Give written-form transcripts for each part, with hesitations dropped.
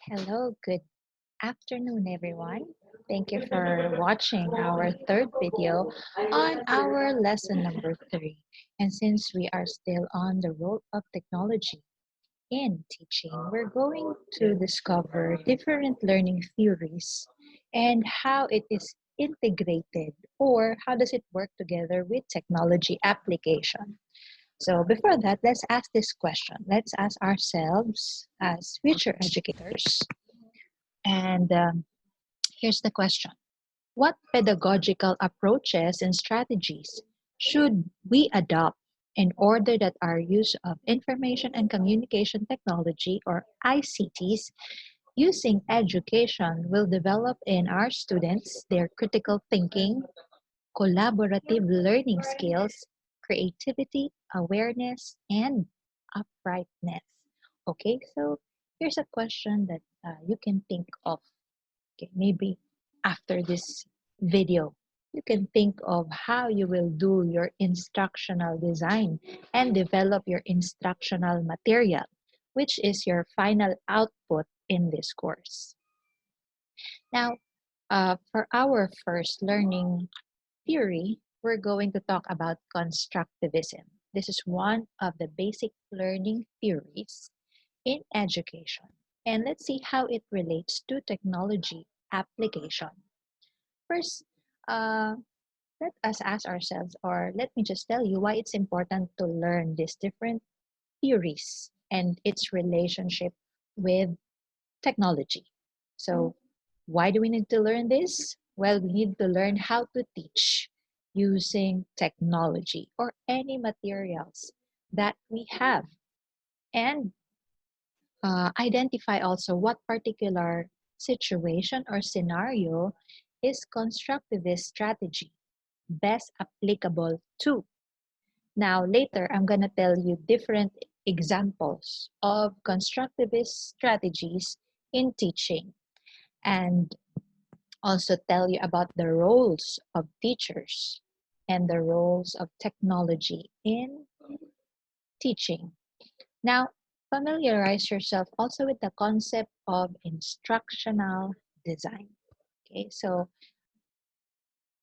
Hello, good afternoon, everyone. Thank you for watching our third video on our lesson number 3. And since we are still on the role of technology in teaching, we're going to discover different learning theories and how it is integrated or how does it work together with technology application. So before that, let's ask this question. Let's ask ourselves as future educators and here's the question. What pedagogical approaches and strategies should we adopt in order that our use of information and communication technology or ICTs using education will develop in our students their critical thinking, collaborative learning skills, creativity, awareness, and uprightness? Okay, so here's a question that you can think of. Okay, maybe after this video, you can think of how you will do your instructional design and develop your instructional material, which is your final output in this course. Now, for our first learning theory, we're going to talk about constructivism. This is one of the basic learning theories in education. And let's see how it relates to technology application. First, uh, let us ask ourselves, or let me just tell you why it's important to learn these different theories and its relationship with technology. So, why do we need to learn this? Well, we need to learn how to teach using technology or any materials that we have and identify also what particular situation or scenario is constructivist strategy best applicable to. Now, later, I'm going to tell you different examples of constructivist strategies in teaching and also tell you about the roles of teachers and the roles of technology in teaching. Now, familiarize yourself also with the concept of instructional design. Okay, so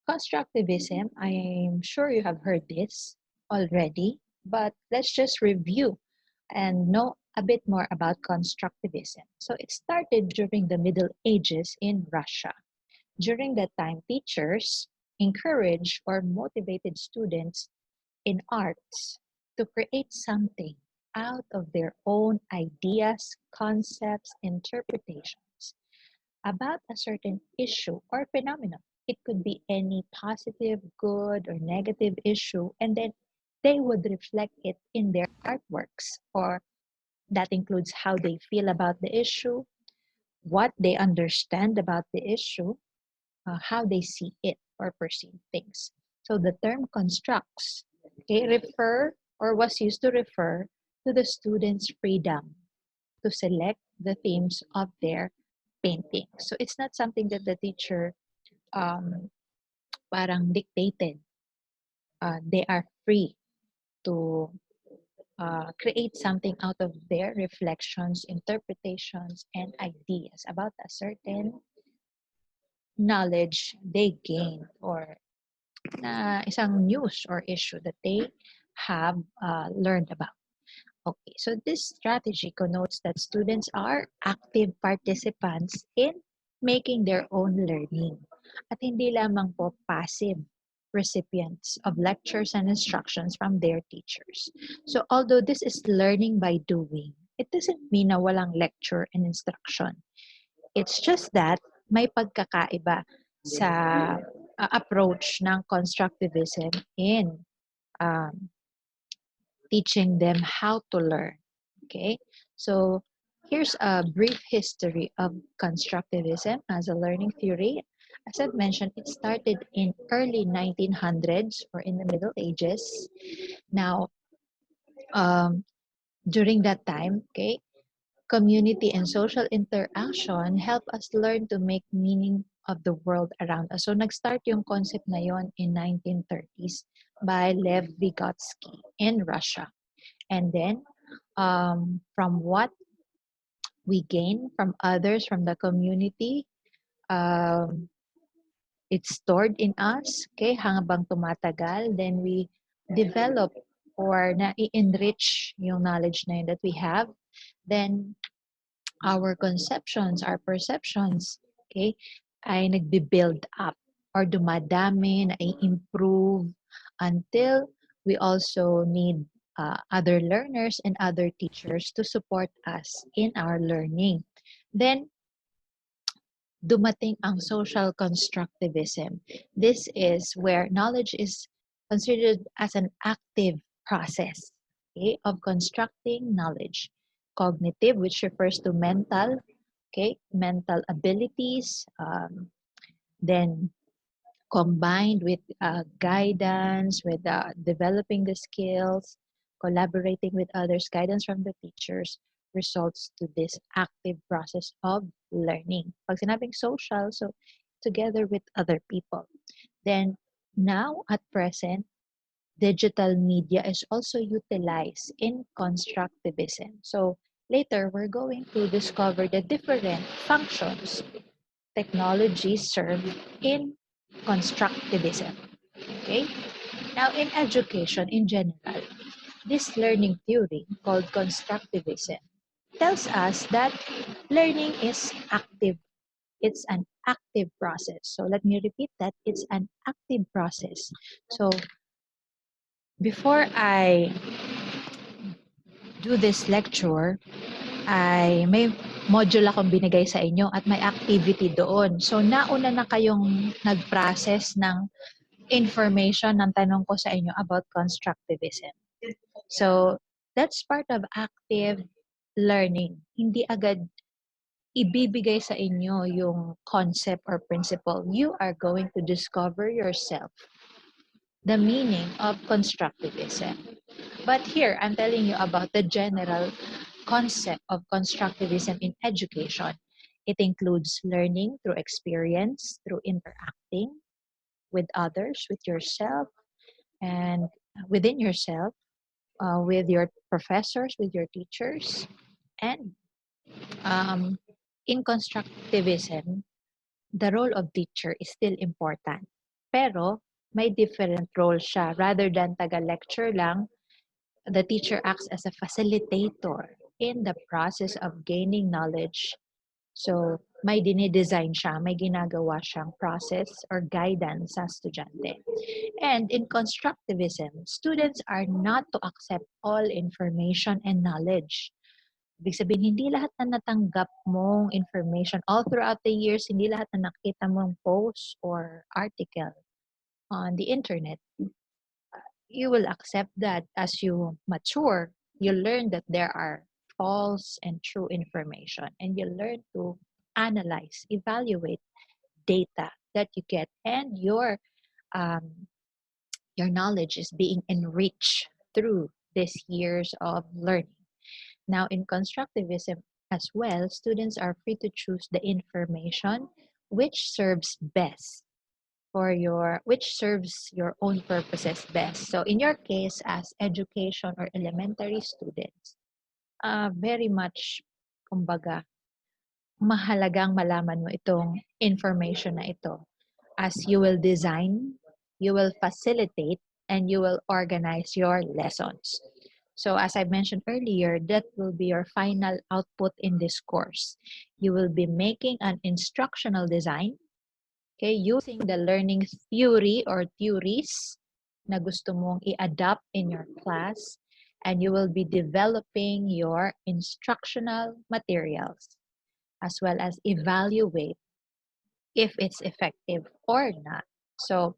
constructivism, I'm sure you have heard this already, but let's just review and know a bit more about constructivism. So it started during the Middle Ages in Russia. During that time, teachers encouraged or motivated students in arts to create something out of their own ideas, concepts, interpretations about a certain issue or phenomenon. It could be any positive, good, or negative issue, and then they would reflect it in their artworks, or that includes how they feel about the issue, what they understand about the issue, how they see it or perceive things. So the term constructs, okay, refer or was used to refer to the students' freedom to select the themes of their painting. So it's not something that the teacher um, parang dictated. They are free to create something out of their reflections, interpretations, and ideas about a certain knowledge they gained or isang news or issue that they have learned about. Okay, so this strategy connotes that students are active participants in making their own learning at hindi lamang po passive recipients of lectures and instructions from their teachers. So although this is learning by doing, it doesn't mean na walang lecture and instruction. It's just that may pagkakaiba sa approach ng constructivism in um, teaching them how to learn. Okay, so here's a brief history of constructivism as a learning theory. As I've mentioned, it started in early 1900s or in the Middle Ages. Now, um, during that time, okay, community and social interaction help us learn to make meaning of the world around us. So nag-start yung concept na yon in 1930s by Lev Vygotsky in Russia. And then from what we gain from others, from the community. Um, it's stored in us, okay, habang tumatagal, then we develop or na-enrich yung knowledge na yun that we have. Then our conceptions, our perceptions, okay, ay nagbe-build up or dumadami, na-improve until we also need other learners and other teachers to support us in our learning. Then, dumating ang social constructivism. This is where knowledge is considered as an active process, okay, of constructing knowledge. Cognitive, which refers to mental, okay, mental abilities, then combined with guidance, with developing the skills, collaborating with others, guidance from the teachers, results to this active process of learning. Pag sinabing social, so together with other people. Then now at present, digital media is also utilized in constructivism. So later, we're going to discover the different functions technologies serve in constructivism. Okay? Now, in education in general, this learning theory called constructivism tells us that learning is active. It's an active process. So let me repeat that it's an active process. So before I do this lecture, ay may module akong binigay sa inyo at may activity doon. So nauna na kayong nag-process ng information ng tanong ko sa inyo about constructivism. So that's part of active learning. Hindi agad ibibigay sa inyo yung concept or principle. You are going to discover yourself the meaning of constructivism. But here, I'm telling you about the general concept of constructivism in education. It includes learning through experience, through interacting with others, with yourself, and within yourself, with your professors, with your teachers. And um, in constructivism, the role of teacher is still important. Pero may different role siya. Rather than taga-lecture lang, the teacher acts as a facilitator in the process of gaining knowledge. So, may dinidesign siya, may ginagawa siyang process or guidance sa estudyante. And in constructivism, students are not to accept all information and knowledge. Ibig sabihin, hindi lahat na natanggap mong information all throughout the years, hindi lahat na nakita mong post or article on the internet, you will accept that as you mature, you learn that there are false and true information, and you learn to analyze, evaluate data that you get, and um, your knowledge is being enriched through these years of learning. Now, in constructivism as well, students are free to choose the information which serves best which serves your own purposes best. So in your case, as education or elementary students, very much, kumbaga, mahalagang malaman mo itong information na ito as you will design, you will facilitate, and you will organize your lessons. So as I mentioned earlier, that will be your final output in this course. You will be making an instructional design, okay, using the learning theory or theories na gusto mong i-adapt in your class, and you will be developing your instructional materials as well as evaluate if it's effective or not. So,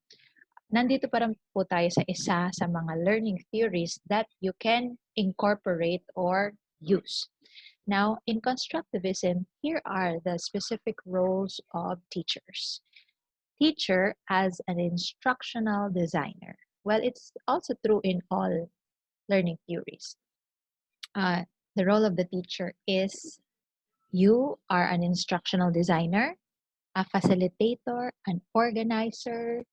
nandito pa rin po tayo sa isa sa mga learning theories that you can incorporate or use. Now, in constructivism, here are the specific roles of teachers. Teacher as an instructional designer. Well, it's also true in all learning theories. The role of the teacher is you are an instructional designer, a facilitator, an organizer.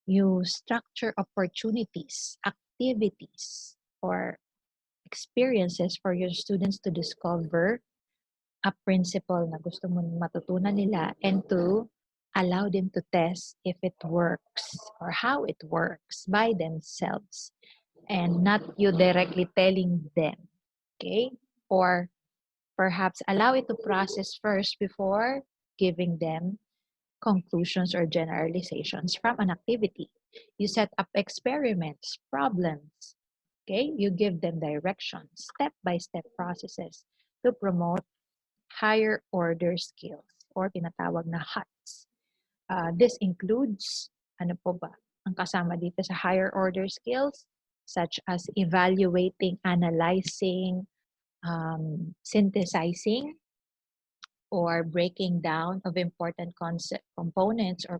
You structure opportunities, activities, or experiences for your students to discover a principle na gusto mo matutunan nila and to allow them to test if it works or how it works by themselves and not you directly telling them, okay? Or perhaps allow it to process first before giving them conclusions or generalizations from an activity. You set up experiments, problems, okay? You give them directions, step-by-step processes to promote higher order skills or tinatawag na HOTS. This includes, ano po ba, ang kasama dito sa higher order skills such as evaluating, analyzing, synthesizing, or breaking down of important components or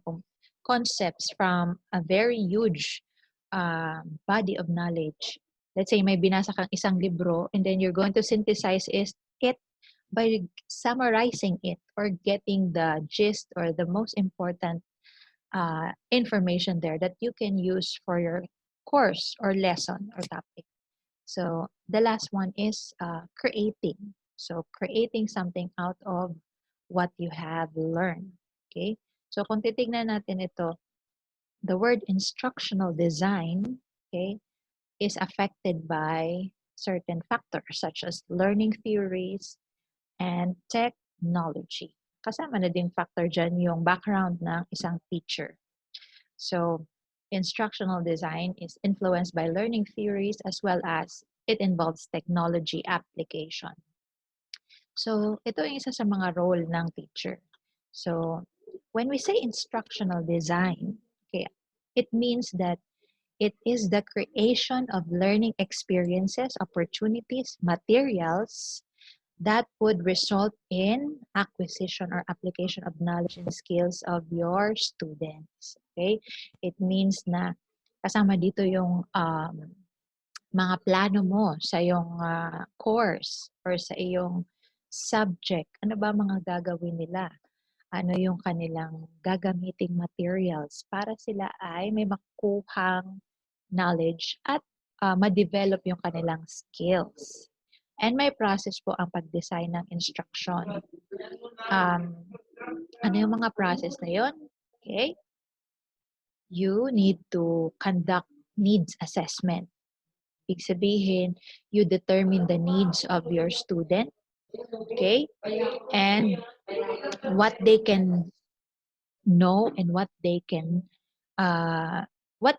concepts from a very huge body of knowledge. Let's say may binasa kang isang libro and then you're going to synthesize it by summarizing it or getting the gist or the most important information there that you can use for your course or lesson or topic. So the last one is creating. So creating something out of what you have learned. Okay? So kung titignan natin ito, the word instructional design, okay, is affected by certain factors such as learning theories and technology. Kasama na din factor dyan yung background ng isang teacher. So instructional design is influenced by learning theories as well as it involves technology application. So, ito yung isa sa mga role ng teacher. So, when we say instructional design, okay, it means that it is the creation of learning experiences, opportunities, materials that would result in acquisition or application of knowledge and skills of your students. Okay? It means na kasama dito yung mga plano mo sa iyong course or sa iyong subject. Ano ba mga gagawin nila? Ano yung kanilang gagamiting materials para sila ay may makuhang knowledge at ma-develop yung kanilang skills. And may process po ang pag-design ng instruction. Ano yung mga process na yun? Okay? You need to conduct needs assessment. Ibig sabihin, you determine the needs of your student, okay? And what they can know and what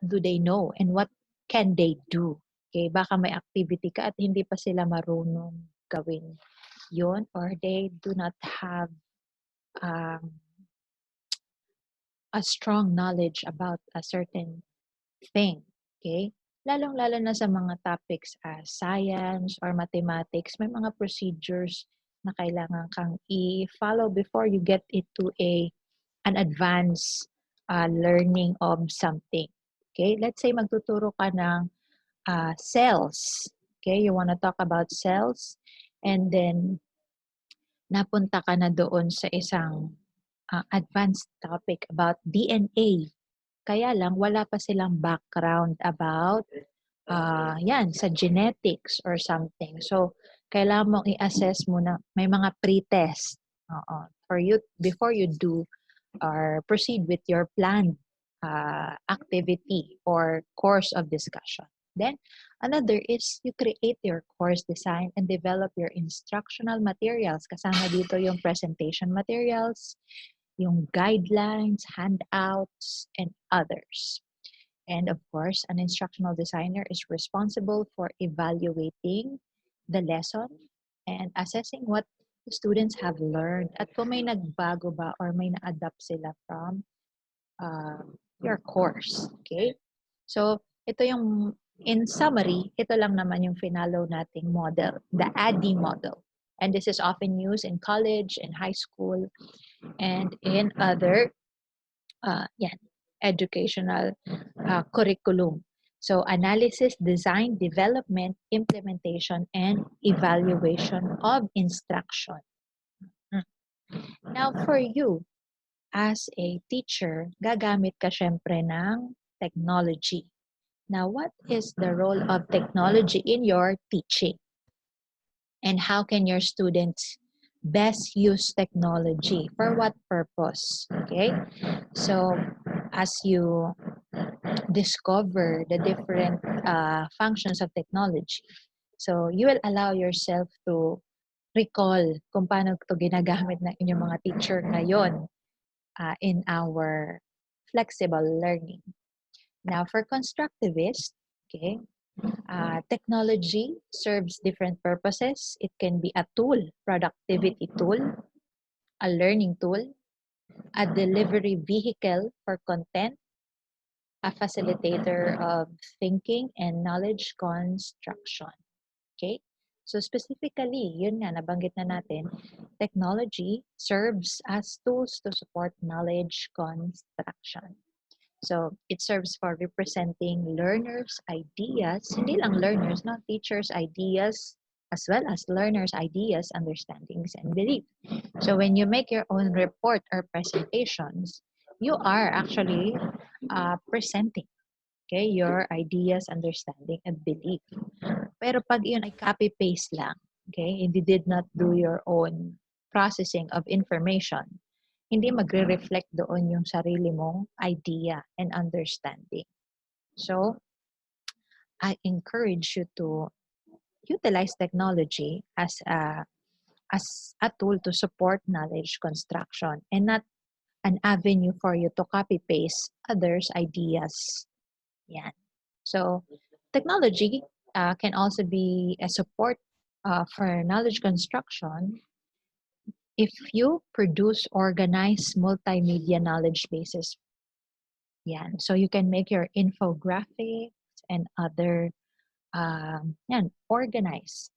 do they know and what can they do? Okay, baka may activity ka at hindi pa sila marunong gawin yon or they do not have a strong knowledge about a certain thing. Okay? Lalong-lalo na sa mga topics as science or mathematics, may mga procedures na kailangan kang i-follow before you get into an advanced learning of something. Okay? Let's say magtuturo ka ng cells. Okay? You want to talk about cells and then napunta ka na doon sa isang advanced topic about DNA. Kaya lang, wala pa silang background about sa genetics or something. So, kailangan mong i-assess muna. May mga pre-test for you before you do or proceed with your planned activity or course of discussion. Then, another is you create your course design and develop your instructional materials. Kasama dito yung presentation materials, yung guidelines, handouts, and others. And of course, an instructional designer is responsible for evaluating the lesson and assessing what the students have learned at kung may nagbago ba or may na-adapt sila from your course. Okay? So, ito yung, in summary, ito lang naman yung finalo nating model, the ADDIE model. And this is often used in college, in high school, and in other educational curriculum. So analysis, design, development, implementation, and evaluation of instruction. Now for you, as a teacher, gagamit ka syempre ng technology. Now what is the role of technology in your teaching? And how can your students best use technology? For what purpose? Okay, so as you discover the different functions of technology, so you will allow yourself to recall kung paano ito ginagamit ng inyong mga teacher ngayon in our flexible learning. Now, for constructivists, okay, technology serves different purposes. It can be a tool, productivity tool, a learning tool, a delivery vehicle for content, a facilitator of thinking and knowledge construction. Okay? So specifically, yun nga, nabanggit na natin, technology serves as tools to support knowledge construction. So it serves for representing learners' ideas, hindi lang learners, not teachers' ideas, as well as learners' ideas, understandings, and beliefs. So when you make your own report or presentations, you are actually presenting, okay, your ideas, understanding, and belief. Pero pag yun ay copy-paste lang, okay, and you did not do your own processing of information, hindi magre-reflect doon yung sarili mong idea and understanding. So, I encourage you to utilize technology as a tool to support knowledge construction and not an avenue for you to copy-paste others' ideas. Yan. So, technology can also be a support for knowledge construction if you produce organized multimedia knowledge bases. Yan. So you can make your infographics and other organized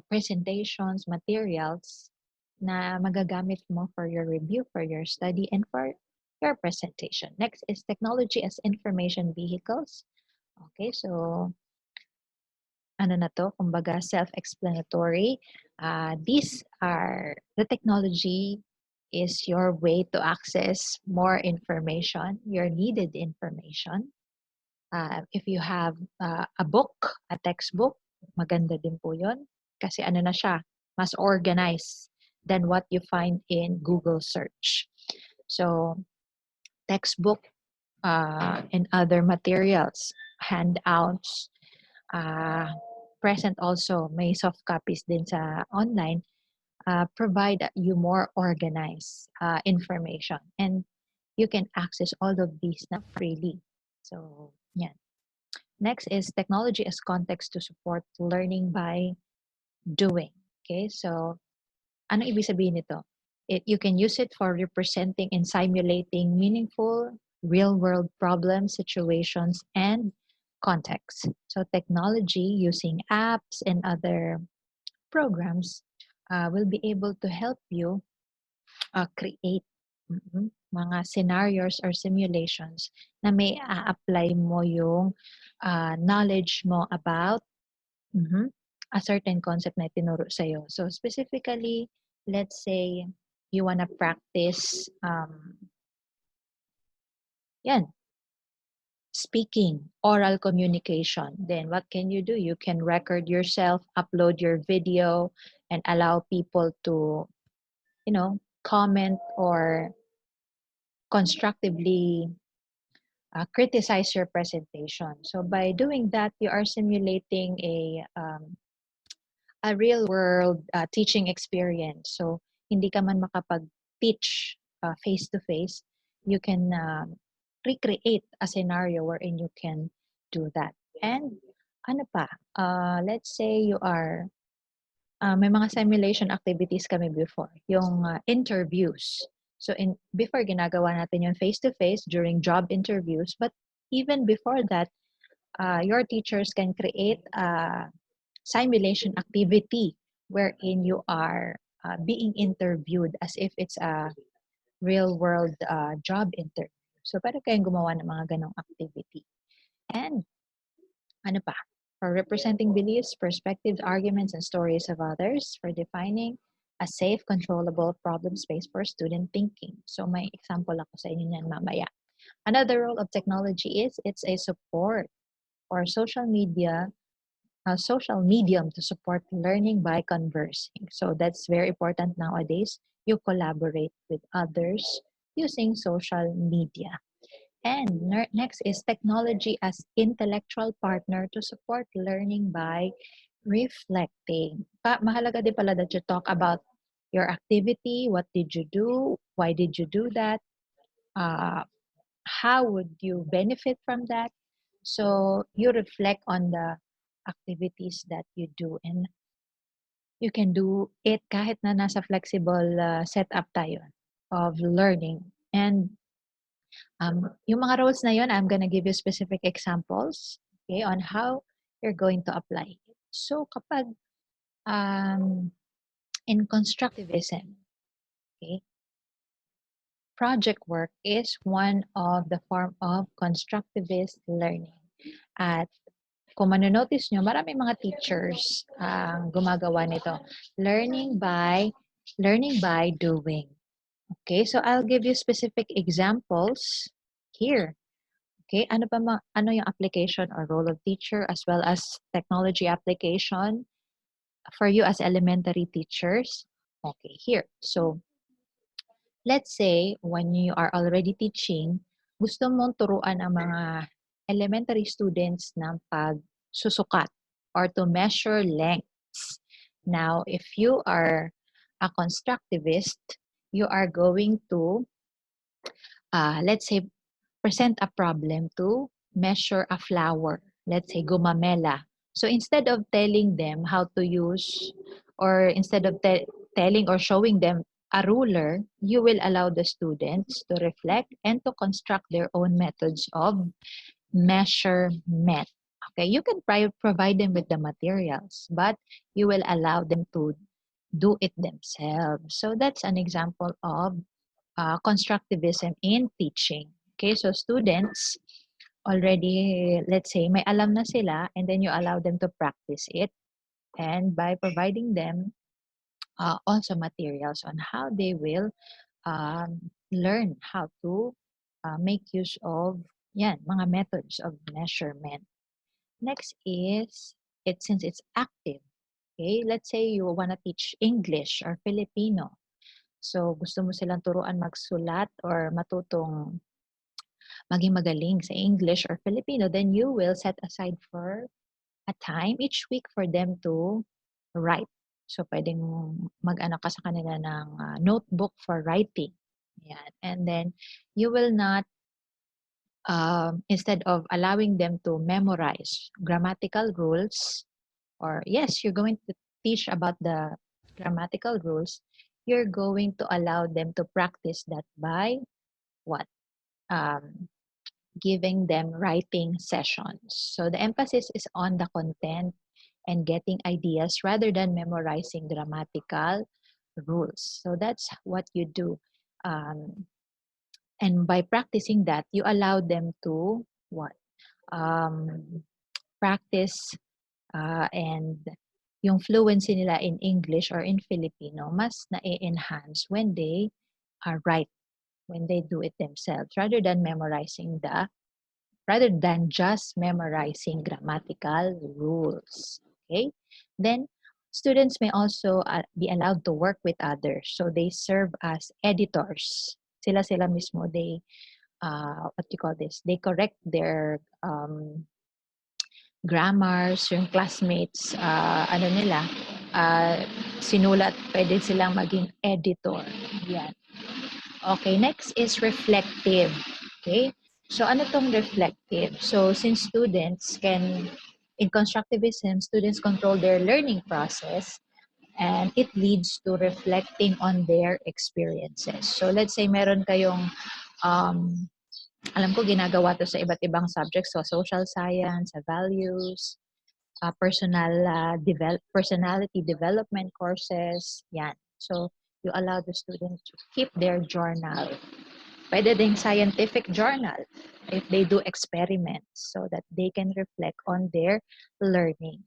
presentations, materials na magagamit mo for your review, for your study, and for your presentation. Next is technology as information vehicles. Okay, so ano na to, kumbaga self-explanatory. These are, the technology is your way to access more information, your needed information. If you have a book, a textbook, maganda din po yun. Kasi ano na siya, mas organized than what you find in Google search. So, textbook and other materials, handouts, present also, may soft copies din sa online, provide you more organized information. And you can access all of these na freely. So, yan. Next is technology as context to support learning by doing. Okay, so ano ibig sabihin nito? You can use it for representing and simulating meaningful real-world problems, situations, and contexts. So technology using apps and other programs will be able to help you create mga scenarios or simulations na may a-apply mo yung knowledge mo about a certain concept na tinuro sa'yo. So specifically, let's say you wanna practice speaking, oral communication. Then what can you do? You can record yourself, upload your video, and allow people to, comment or constructively criticize your presentation. So by doing that, you are simulating a real world teaching experience. So hindi ka man makapag-teach face to face, you can recreate a scenario wherein you can do that. And ano pa, let's say you are may mga simulation activities kami before, yung interviews. So before ginagawa natin yung face to face during job interviews, but even before that, your teachers can create a simulation activity wherein you are being interviewed as if it's a real world job interview. So pwede kayong gumawa ng mga ganong activity. And ano pa? For representing beliefs, perspectives, arguments, and stories of others, for defining a safe, controllable problem space for student thinking. So may example ako sa inyo niyan mamaya. Another role of technology is it's a support or social media social medium to support learning by conversing. So that's very important nowadays. You collaborate with others using social media. And next is technology as intellectual partner to support learning by reflecting. Mahalaga din pala that you talk about your activity, what did you do, why did you do that, uh, how would you benefit from that? So you reflect on the activities that you do, and you can do it kahit na nasa flexible setup tayo of learning. And yung mga roles na yun, I'm gonna give you specific examples, okay, on how you're going to apply it. So kapag in constructivism, okay, project work is one of the form of constructivist learning. At kung manonotice nyo, maraming mga teachers ang gumagawa nito. Learning by doing. Okay, so I'll give you specific examples here. Okay, ano yung application or role of teacher as well as technology application for you as elementary teachers? Okay, here. So, let's say when you are already teaching, gusto mong turuan ang mga elementary students ng pagsusukat or to measure lengths. Now, if you are a constructivist, you are going to, let's say, present a problem to measure a flower. Let's say gumamela. So instead of telling them how to use, or instead of telling or showing them a ruler, you will allow the students to reflect and to construct their own methods of measurement. Okay, you can provide them with the materials, but you will allow them to do it themselves. So that's an example of constructivism in teaching. Okay, so students already, let's say, may alam na sila, and then you allow them to practice it. And by providing them also materials on how they will learn how to make use of mga methods of measurement. Next is, since it's active, okay, let's say you want to teach English or Filipino. So, gusto mo silang turuan magsulat or matutong maging magaling sa English or Filipino, then you will set aside for a time each week for them to write. So, pwedeng mag-ano ka sa kanila ng notebook for writing. Yan. And then, you will not, instead of allowing them to memorize grammatical rules, or yes, you're going to teach about the grammatical rules, you're going to allow them to practice that by what? Giving them writing sessions. So the emphasis is on the content and getting ideas rather than memorizing grammatical rules. So that's what you do. And by practicing that, you allow them to what? Practice and yung fluency nila in English or in Filipino mas na-enhance when they write, when they do it themselves, rather than just memorizing grammatical rules. Okay? Then, students may also be allowed to work with others. So, they serve as editors. Sila mismo, they, what do you call this? They correct their grammars, yung classmates, sinulat, pwede silang maging editor. Yan. Okay, next is reflective. Okay, so ano tong reflective? So since students in constructivism, students control their learning process, and it leads to reflecting on their experiences. So let's say meron kayong, alam ko ginagawa to sa iba't ibang subjects, so social science, values, personality development courses, yan. So you allow the students to keep their journal. Pwede ding scientific journal if they do experiments so that they can reflect on their learning.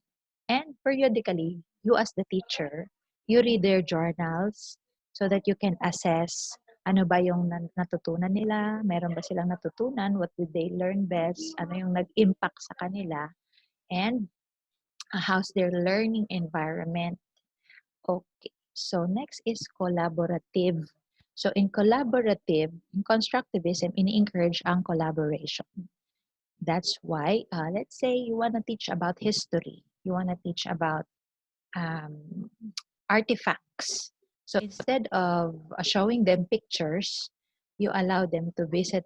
And periodically, you as the teacher, you read their journals so that you can assess ano ba yung natutunan nila, meron ba silang natutunan, what did they learn best, ano yung nag-impact sa kanila, and how's their learning environment. Okay, so next is collaborative. So in constructivism, ini-encourage ang collaboration. That's why, let's say you want to teach about history, you want to teach about um, artifacts. So instead of showing them pictures, you allow them to visit,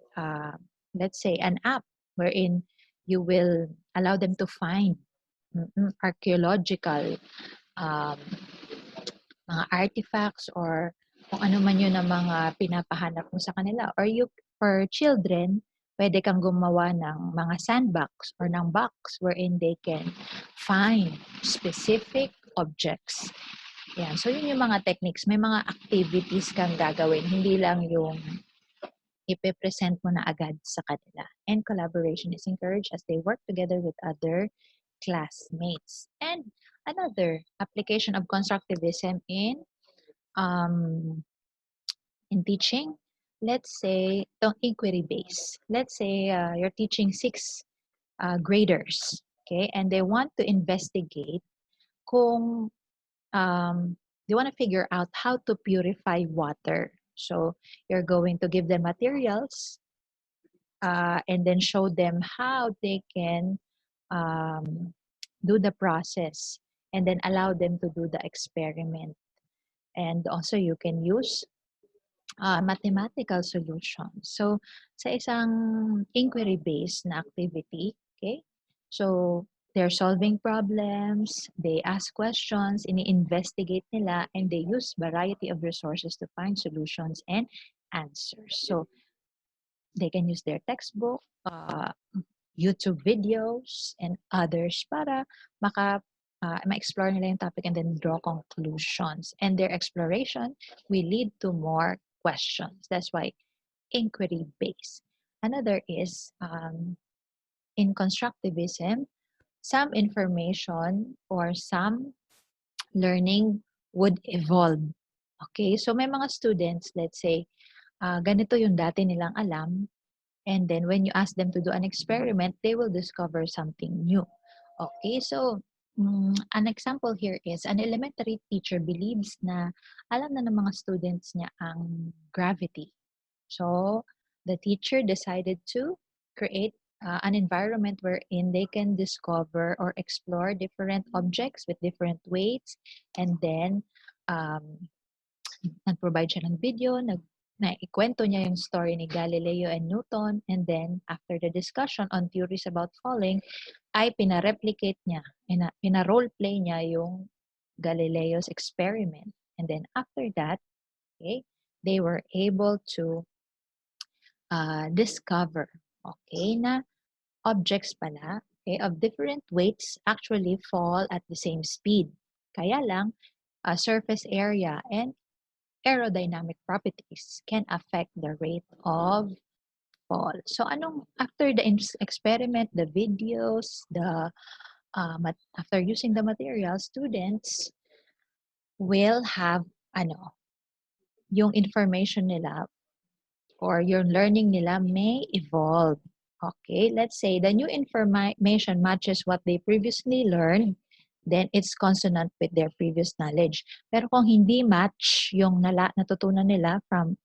let's say, an app wherein you will allow them to find archaeological um, mga artifacts or kung ano man yun ang mga pinapahanap mo sa kanila. Or you, for children, pwede kang gumawa ng mga sandbox or ng box wherein they can find specific objects. Yan. So, yun yung mga techniques. May mga activities kang gagawin. Hindi lang yung ipe-present mo na agad sa kanila. And collaboration is encouraged as they work together with other classmates. And another application of constructivism um, in teaching, let's say, the inquiry base. Let's say you're teaching 6 graders, okay, and they want to investigate kung they want to figure out how to purify water. So you're going to give them materials and then show them how they can um, do the process and then allow them to do the experiment. And also you can use mathematical solutions. So sa isang inquiry-based na activity, okay? So they're solving problems, they ask questions, ini-investigate nila, and they use variety of resources to find solutions and answers. So they can use their textbook, YouTube videos, and others para ma-explore nila yung topic and then draw conclusions. And their exploration will lead to more questions. That's why inquiry-based. Another is in constructivism, some information or some learning would evolve. Okay, so may mga students, let's say, ganito yung dati nilang alam, and then when you ask them to do an experiment, they will discover something new. Okay, so an example here is an elementary teacher believes na alam na ng mga students niya ang gravity. So the teacher decided to create an environment wherein they can discover or explore different objects with different weights, and then nag-provide siya ng video, ikwento niya yung story ni Galileo and Newton, and then after the discussion on theories about falling, ay pina-replicate niya, pina-roleplay niya yung Galileo's experiment. And then after that, okay, they were able to discover, okay, na objects pala, okay, of different weights actually fall at the same speed. Kaya lang, surface area and aerodynamic properties can affect the rate of fall. So after the experiment, the videos, after using the material, students will have yung information nila or your learning nila may evolve. Okay, let's say the new information matches what they previously learned, then it's consonant with their previous knowledge. Pero kung hindi match yung natutunan nila from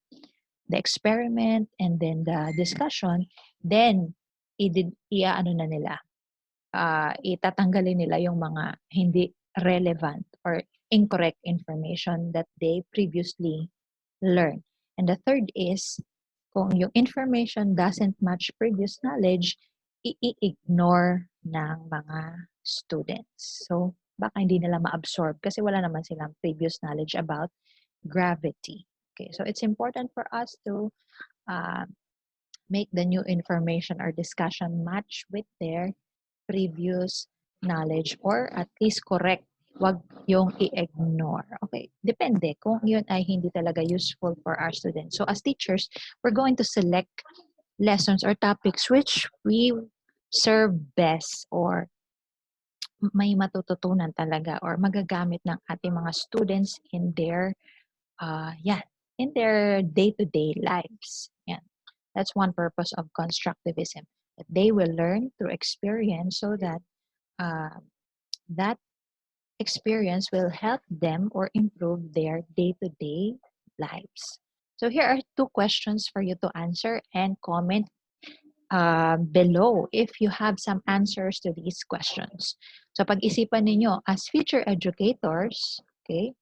the experiment and then the discussion, then itatanggalin nila yung mga hindi relevant or incorrect information that they previously learned. And the third is, kung yung information doesn't match previous knowledge, i-ignore ng mga students. So, baka hindi nila ma-absorb kasi wala naman silang previous knowledge about gravity. Okay, so it's important for us to make the new information or discussion match with their previous knowledge or at least correct. Wag yung i-ignore. Okay, depende kung yun ay hindi talaga useful for our students. So as teachers, we're going to select lessons or topics which we serve best or may matututunan talaga or magagamit ng ating mga students in their in their day-to-day lives. Yan. That's one purpose of constructivism, that they will learn through experience so that that experience will help them or improve their day-to-day lives. So here are two questions for you to answer and comment below if you have some answers to these questions. So pag-isipan ninyo as future educators, okay,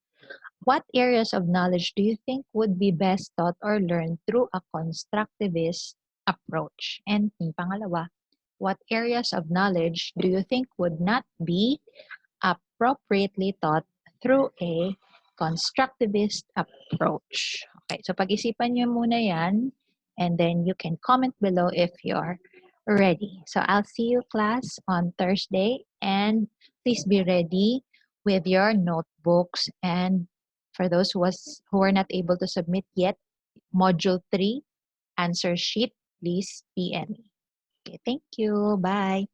what areas of knowledge do you think would be best taught or learned through a constructivist approach? And yung pangalawa, what areas of knowledge do you think would not be appropriately taught through a constructivist approach? Okay, so pag-isipan nyo muna yan, and then you can comment below if you're ready. So I'll see you class on Thursday, and please be ready with your notebooks. And for those who are not able to submit yet, Module 3 answer sheet, please PM me. Okay, thank you. Bye.